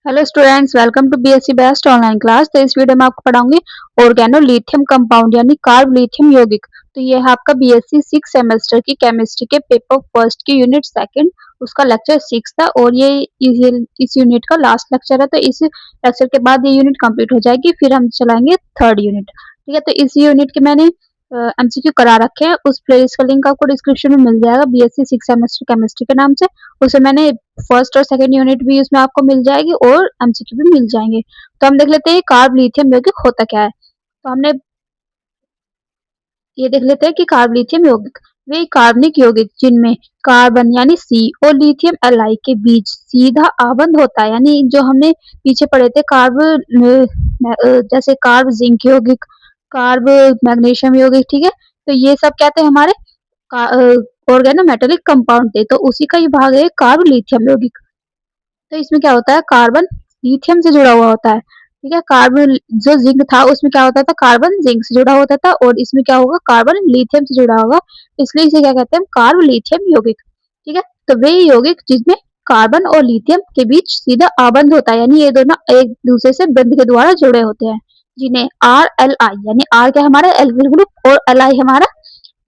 Hello students, welcome to BSc best online class. तो इस video में आपको पढ़ाऊंगी ऑर्गेनो लिथियम कंपाउंड यानी कार्ब लिथियम यौगिक। तो ये है आपका बीएससी 6 सेमेस्टर की केमिस्ट्री के पेपर फर्स्ट की यूनिट सेकंड, उसका लेक्चर 6 था और ये इस यूनिट का लास्ट लेक्चर है। तो इस लेक्चर के बाद ये यूनिट कंप्लीट हो जाएगी, फिर हम चलाएंगे थर्ड यूनिट। ठीक है, तो इस यूनिट के मैंने एमसीक्यू करा रखे हैं, उस प्लेलिस्ट का लिंक आपको डिस्क्रिप्शन में मिल जाएगा बीएससी 6 सेमेस्टर केमिस्ट्री के नाम से। उसमें मैंने फर्स्ट और सेकंड यूनिट भी उसमें आपको मिल जाएगी और एमसीक्यू भी मिल जाएंगे। तो हम देख लेते हैं कार्ब लिथियम यौगिक होता क्या है। तो हमने ये देख लेते हैं कि कार्ब लिथियम यौगिक वे कार्बनिक यौगिक जिनमें कार्बन यानी सी और लिथियम एलाई के बीच सीधा आबंध होता है। यानी जो हमने पीछे पढ़े थे कार्ब जैसे कार्ब जिंक यौगिक, कार्ब मैग्नीशियम यौगिक, ठीक है। तो ये सब क्या थे हमारे ऑर्गेनोमेटेलिक कंपाउंड थे, तो उसी का ही भाग है कार्ब लिथियम यौगिक। तो इसमें क्या होता है, कार्बन लिथियम से जुड़ा हुआ होता है। ठीक है, कार्बन जो जिंक था उसमें क्या होता था, कार्बन जिंक से जुड़ा होता था, और इसमें क्या होगा, कार्बन लिथियम से जुड़ा होगा। इसलिए इसे क्या कहते हैं, कार्ब लिथियम यौगिक। ठीक है, तो वे यौगिक जिसमें कार्बन और लिथियम के बीच सीधा आबंध होता है, यानी ये दोनों एक दूसरे से बंध के द्वारा जुड़े होते हैं, जिन्हें आर एल आई, यानी आर क्या हमारा एल्किल ग्रुप और एल आई हमारा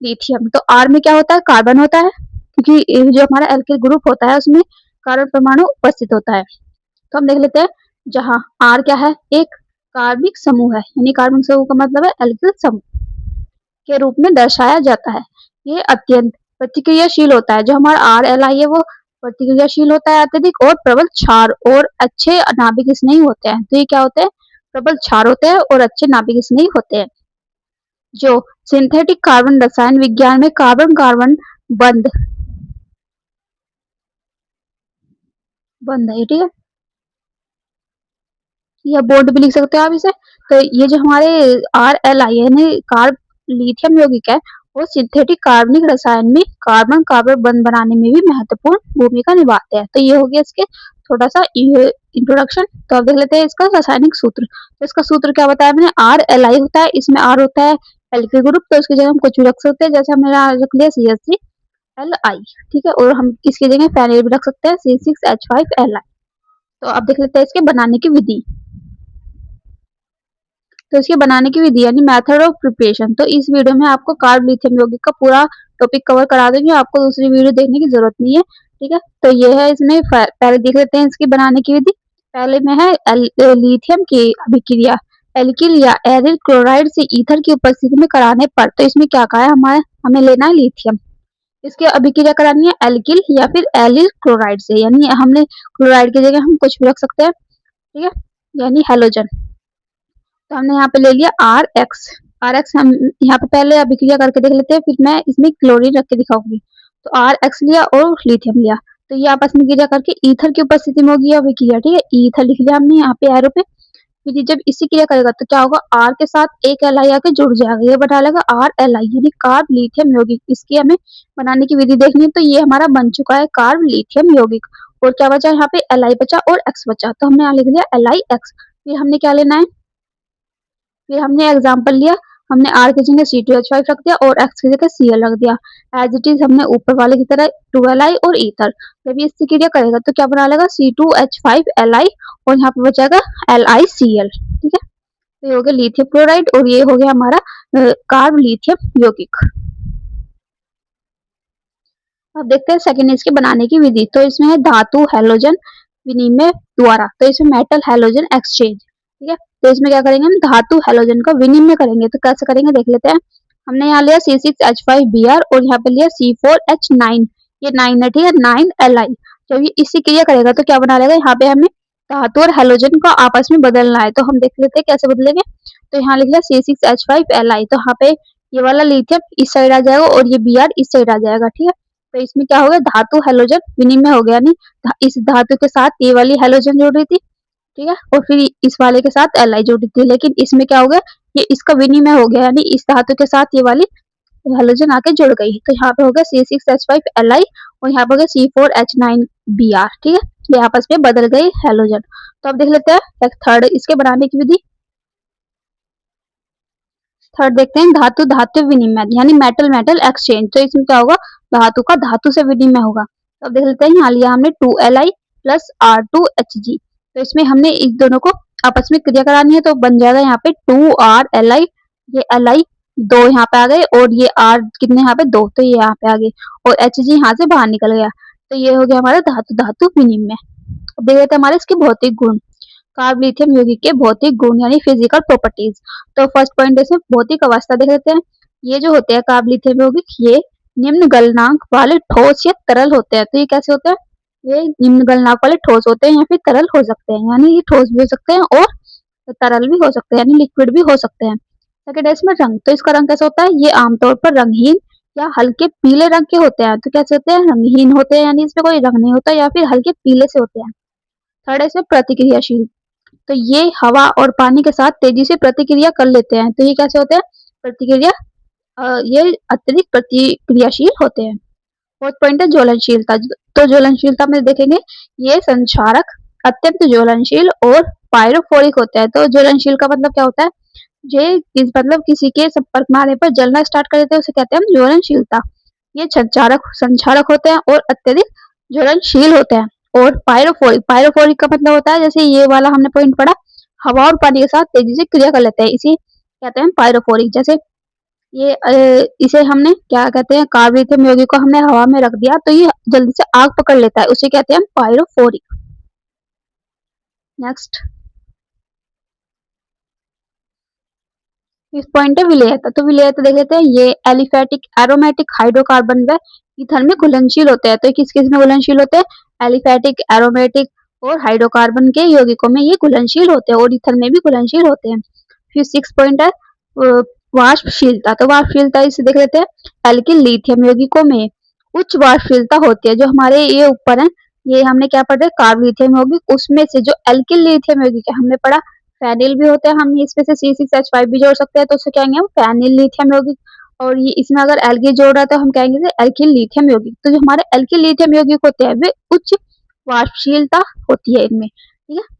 लिथियम। तो आर में क्या होता है, कार्बन होता है, क्योंकि जो हमारा एल्किल ग्रुप होता है उसमें कार्बन परमाणु उपस्थित होता है। तो हम देख लेते हैं, जहां आर क्या है, एक कार्बनिक समूह है, यानी कार्बनिक समूह का मतलब है एल्किल समूह के रूप में दर्शाया जाता है। ये अत्यंत प्रतिक्रियाशील होता है। जो हमारा आर एल आई है वो प्रतिक्रियाशील होता है अत्यधिक, और प्रबल क्षार और अच्छे नाभिक स्नेही होते हैं। तो ये क्या होते हैं, प्रबल क्षार होते हैं और अच्छे नाभिक स्नेही होते हैं। जो सिंथेटिक कार्बन रसायन विज्ञान में कार्बन कार्बन बंध बंध है, ठीक है, या बॉन्ड भी लिख सकते हो आप इसे। तो ये जो हमारे आर एल आई यानी कार्ब लिथियम यौगिक है, वो सिंथेटिक कार्बनिक रसायन में कार्बन कार्बन बंध बनाने में भी महत्वपूर्ण भूमिका निभाते हैं। तो ये हो गया इसके थोड़ा सा इंट्रोडक्शन। तो अब देख लेते हैं इसका रासायनिक सूत्र। तो इसका सूत्र क्या बताया मैंने, आर एल आई होता है, इसमें आर होता है एल्किल ग्रुप, तो उसकी जगह हम कुछ भी रख सकते हैं, जैसे हमने रख लिया C H three L I, ठीक है, और हम इसकी जगह फेनिल भी रख सकते हैं C6H5Li। तो अब देख लेते हैं इसके बनाने की विधि। तो इसके बनाने की विधि यानी मेथड ऑफ प्रिपरेशन। तो इस वीडियो में आपको कार्ब लिथियम यौगिक का पूरा टॉपिक कवर करा देंगे, आपको दूसरी वीडियो देखने की जरूरत नहीं है। ठीक है, तो ये है, इसमें पहले देख लेते हैं इसकी बनाने की विधि। पहले में है लिथियम की अभिक्रिया एल्किल या एरिल क्लोराइड से ईथर की उपस्थिति में कराने पर। तो इसमें क्या कहा है, हमारे हमें लेना है लिथियम, इसकी अभिक्रिया करानी है एल्किल या फिर एलिल क्लोराइड से, यानी हमने क्लोराइड की जगह हम कुछ भी रख सकते हैं, ठीक है, यानी हेलोजन। तो हमने यहाँ पे ले लिया आर एक्स हम यहाँ पे पहले अभिक्रिया करके देख लेते हैं, फिर मैं इसमें क्लोरीन रख के दिखाऊंगी। तो आर एक्स लिया और लिथियम लिया, तो ये आपस में क्रिया करके ईथर की उपस्थिति में होगी अभिक्रिया, ठीक है, ईथर लिख लिया हमने यहाँ पे एरो पे। फिर जब इसी क्रिया करेगा तो क्या होगा, आर के साथ एक एल आई आके जुड़ जाएगा, ये बना लेगा आर एल आई यानी कार्ब लिथियम यौगिक। इसकी हमें बनाने की विधि देखनी है। तो ये हमारा बन चुका है कार्ब लिथियम यौगिक, और क्या बचा यहाँ पे, एल आई बचा और एक्स बचा, तो हमने यहाँ लिख लिया एल आई एक्स। फिर हमने क्या लेना है, फिर हमने एग्जाम्पल लिया, हमने आर की जगह C2H5 रख दिया और एक्स की जगह Cl रख दिया। एज इट इज हमने ऊपर वाले की तरह 2Li और ईथर, जब ये इसकी क्रिया करेगा तो क्या बना लेगा C2H5Li, और यहाँ पे बचेगा LiCl, ठीक है। तो ये हो गया लिथियम क्लोराइड और ये हो गया हमारा कार्ब लिथियम यौगिक। अब देखते हैं सेकेंड इसके बनाने की विधि। तो इसमें है धातु हैलोजन विनिमय द्वारा, तो इसमें मेटल हैलोजन एक्सचेंज, ठीक है। तो इसमें क्या करेंगे, हम धातु हैलोजन का विनिमय करेंगे। तो कैसे करेंगे देख लेते हैं। हमने यहाँ लिया C6H5Br और यहाँ पे लिया C4H9, ये 9 है, ठीक है, 9Li। जब ये इससे क्रिया करेगा तो क्या बना लेगा, यहाँ पे हमें धातु और हैलोजन को आपस में बदलना है। तो हम देख लेते हैं कैसे बदलेंगे। तो यहाँ लिख लिया C6H5Li, तो यहाँ पे ये वाला लिथियम इस साइड आ जाएगा और ये Br इस साइड आ जाएगा, ठीक है। तो इसमें क्या हो गया, धातु हैलोजन विनिमय हो गया, यानी इस धातु के साथ ये वाली हैलोजन जुड़ रही थी, ठीक है, और फिर इस वाले के साथ Li जुड़ी थी, लेकिन इसमें क्या हो गया, ये इसका विनिमय हो गया, यानी इस धातु के साथ ये वाली हैलोजन आके जुड़ गई। तो यहाँ पे हो गया C6H5Li और यहाँ पे हो गया C4H9Br, ठीक है, ये आपस में बदल गई हैलोजन। तो अब देख लेते हैं थर्ड इसके बनाने की विधि। थर्ड देखते हैं धातु धातु विनिमय यानी मेटल मेटल एक्सचेंज। तो इसमें क्या होगा, धातु का धातु से विनिमय होगा। तो अब देख लेते हैं, यहाँ लिया हमने 2Li प्लस R2Hg, तो इसमें हमने इन दोनों को आपस में क्रिया करानी है, तो बन जाएगा यहाँ पे 2RLi, ये Li 2 यहाँ पे आ गए और ये R कितने यहाँ पे 2, तो ये यहाँ पे आ गए और Hg यहाँ से बाहर निकल गया। तो ये हो गया हमारा धातु धातु विनिमय। अब देख लेते हैं हमारे इसके भौतिक गुण, कार्ब लिथियम यौगिक के भौतिक गुण यानी फिजिकल प्रॉपर्टीज। तो फर्स्ट पॉइंट इसमें भौतिक अवस्था देख लेते हैं। ये जो होते हैं कार्ब लिथियम यौगिक, ये निम्न गलनांक वाले ठोस या तरल होते हैं। तो ये कैसे होते हैं, ये निम्न गलनांक वाले ठोस होते हैं या फिर तरल हो सकते हैं, यानी ये ठोस भी हो सकते हैं और तरल भी हो सकते हैं, यानी लिक्विड भी हो सकते हैं। सेकंड है इसमें रंग, तो इसका रंग कैसा होता है, ये आमतौर पर रंगहीन या हल्के पीले रंग के होते हैं। तो कैसे होते हैं, रंगहीन होते हैं यानी इसमें कोई रंग नहीं होता, या फिर हल्के पीले से होते हैं। थर्ड है इसमें प्रतिक्रियाशील, तो ये हवा और पानी के साथ तेजी से प्रतिक्रिया कर लेते हैं। तो ये कैसे होते हैं, प्रतिक्रिया ये अत्यधिक प्रतिक्रियाशील होते हैं। फोर्थ पॉइंट है ज्वलनशीलता, तो ज्वलनशीलता में देखेंगे ये संक्षारक, अत्यंत ज्वलनशील और पायरोफोरिक होता है। तो ज्वलनशील का मतलब क्या होता है, ये मतलब किसी के संपर्क में आने पर जलना स्टार्ट कर देते हैं, उसे कहते हैं हम ज्वलनशीलता। ये संचारक संचारक होते हैं और अत्यधिक ज्वलनशील होते हैं। और पायरोफोरिक, पायरोफोरिक का मतलब होता है जैसे ये वाला हमने पॉइंट पढ़ा, हवा और पानी के साथ तेजी से क्रिया कर लेते हैं, इसी कहते हैं पायरोफोरिक। जैसे ये इसे हमने क्या कहते हैं, कार्ब लिथियम यौगिक को हमने हवा में रख दिया तो ये जल्दी से आग पकड़ लेता है, उसे कहते हैं पायरोफोरिक। नेक्स्ट इस पॉइंट है विलेयता, तो विलेयता देख लेते हैं। ये एलिफेटिक एरोमेटिक हाइड्रोकार्बन व ईथर में घुलनशील होते हैं। तो किस किस में घुलनशील होते हैं, एलिफेटिक, एरोमेटिक और हाइड्रोकार्बन के यौगिकों में ये घुलनशील होते हैं और ईथर में भी घुलनशील होते हैं। फिर सिक्स पॉइंट है वाष्पशीलता, तो वाष्पशीलता इसे देख लेते हैं। एल्किल लिथियम यौगिकों में उच्च वाष्पशीलता होती है। जो हमारे ये ऊपर है, ये हमने क्या पढ़ा, कार्ब लिथियम यौगिक, उसमें से जो एल्किल लिथियम यौगिक है हमने पढ़ा फेनिल भी होता है, हम इसमें से C6H5 भी जोड़ सकते हैं, तो उसे कहेंगे हम फेनिल लिथियम यौगिक। और ये इसमें अगर एल्गी जोड़ रहा है तो हम कहेंगे एल्किल लिथियम यौगिक। तो जो हमारे एल्किल लिथियम यौगिक होते हैं वे उच्च वाष्पशीलता होती है इनमें, ठीक है।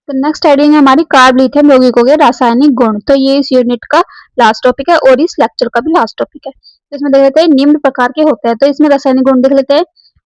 तो नेक्स्ट हेडिंग है हमारी कार्ब लिथियम यौगिकों के रासायनिक गुण। तो ये इस यूनिट का लास्ट टॉपिक है और इस लेक्चर का भी लास्ट टॉपिक है। तो इसमें देख लेते हैं निम्न प्रकार के होते हैं। तो इसमें रासायनिक गुण देख लेते हैं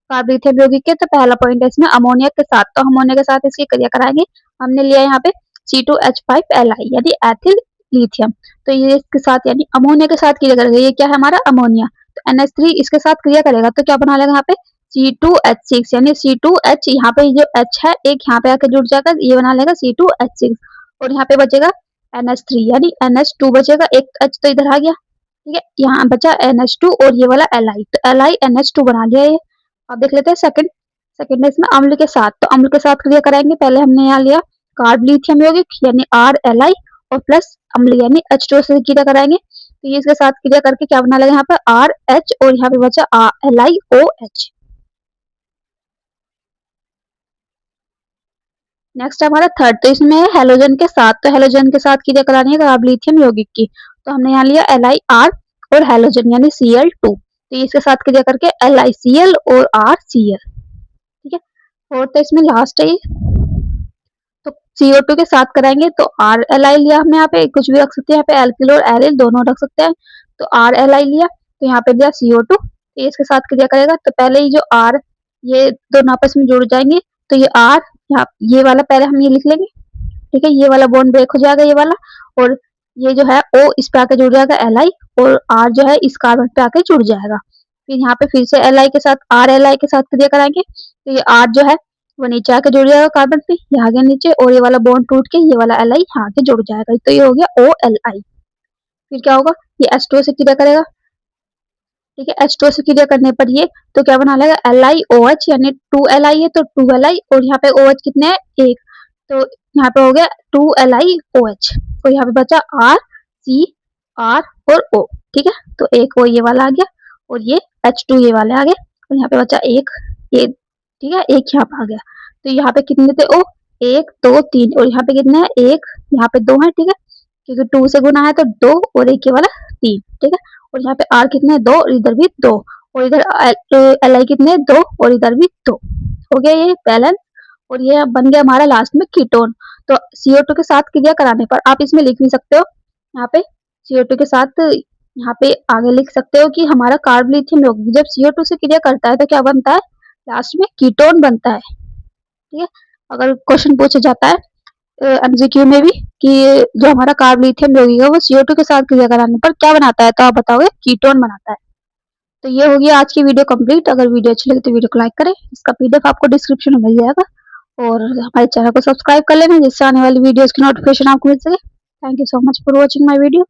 कार्ब लिथियम यौगिक के। तो पहला पॉइंट है इसमें अमोनिया के साथ, तो अमोनिया के साथ इसकी क्रिया कराएंगे। हमने लिया यहाँ पे C2H5Li यानी एथिल लिथियम, तो ये इसके साथ यानी अमोनिया के साथ क्रिया करेगा। ये क्या है हमारा अमोनिया, तो NH3 इसके साथ क्रिया करेगा तो क्या बना लेगा यहाँ पे C2H6 यानी C2H, यहाँ पे जो H है एक यहाँ पे आके जुड़ जाएगा, ये बना लेगा C2H6 और यहाँ पे बचेगा NH3 यानी NH2 बचेगा, एक H तो इधर आ गया, ठीक है। यहाँ बचा NH2 और ये वाला Li, तो Li NH2 बना लिया ये। अब देख लेते हैं सेकंड, सेकंड है इसमें अम्ल के साथ, तो अम्ल के साथ क्रिया कराएंगे। पहले हमने यहाँ लिया कार्ब लिथियम यौगिक यानी RLi और प्लस अम्ल यानी H2 से क्रिया कराएंगे, तो ये इसके साथ क्रिया करके क्या बना लेगा यहाँ पे RH और यहाँ पे बचा LiOH। नेक्स्ट हमारा थर्ड, तो इसमें है हेलोजन के साथ, तो हेलोजन के साथ क्रिया करानी है कार्ब लिथियम यौगिक की। तो हमने यहाँ लिया LiR और हेलोजन यानी Cl2, तो इसके साथ क्रिया करके LiCl और RCl, ठीक है। और तो इसमें लास्ट है, तो CO2 के साथ कराएंगे तो RLi लिया हमने, यहाँ पे कुछ भी रख सकते हैं, यहाँ पे एल्किल और एरिल दोनों रख सकते हैं। तो RLi लिया तो यहाँ पे लिया CO2, तो इसके साथ क्रिया करेगा। तो पहले ही जो R ये दोनों आपस में जुड़ जाएंगे, तो ये R यहाँ ये वाला पहले हम ये लिख लेंगे, ठीक है। ये वाला बॉन्ड ब्रेक हो जाएगा ये वाला, और ये जो है O इस पे आके जुड़ जाएगा Li, और R जो है इस कार्बन पे आके जुड़ जाएगा। फिर यहाँ पे फिर से Li के साथ RLi के साथ क्रिया कराएंगे, तो ये R जो है वो नीचे आके जुड़ जाएगा कार्बन पे, ये आ गया नीचे, और ये वाला बॉन्ड टूट के ये वाला Li यहाँ आके जुड़ जाएगा, तो ये हो गया OLi। फिर क्या होगा, ये H2O से क्रिया करेगा, ठीक है। H2O से क्रिया करने पर ये तो क्या बना लेगा LiOH यानी 2Li है तो 2Li, और यहाँ पे OH कितने हैं एक, तो यहाँ पे हो गया 2LiOH, और यहाँ पे बचा R C R और O, ठीक है। तो एक O ये वाला आ गया और ये H2 ये वाले आ गए, और यहाँ पे बचा एक ये, ठीक है, एक यहाँ पे आ गया। तो यहाँ पे कितने थे O, 1 2 3, और यहाँ पे कितने हैं एक, यहाँ पे 2 है, ठीक है, क्योंकि 2 से गुना है तो 2 और एक ये वाला 3, ठीक है। और यहाँ पे R कितने 2 और इधर भी 2, और इधर Li कितने 2 और इधर भी 2, हो गया ये बैलेंस। और ये बन गया हमारा लास्ट में कीटोन। तो CO2 के साथ क्रिया कराने पर आप इसमें लिख भी सकते हो, यहाँ पे CO2 के साथ यहाँ पे आगे लिख सकते हो कि हमारा कार्ब लिथियम यौगिक जब CO2 से क्रिया करता है तो क्या बनता है, लास्ट में कीटोन बनता है। ठीक है। अगर क्वेश्चन पूछा जाता है एमसीक्यू में भी कि जो हमारा कार्ब लिथियम यौगिक है वो CO2 के साथ क्रिया कराने पर क्या बनाता है, तो आप बताओगे कीटोन बनाता है। तो ये होगी आज की वीडियो कंप्लीट। अगर वीडियो अच्छी लगे तो वीडियो को लाइक करें। इसका PDF आपको डिस्क्रिप्शन में मिल जाएगा और हमारे चैनल को सब्सक्राइब कर लेना जिससे आने वाली वीडियोस की नोटिफिकेशन आपको मिल सके। Thank you so much for watching my video.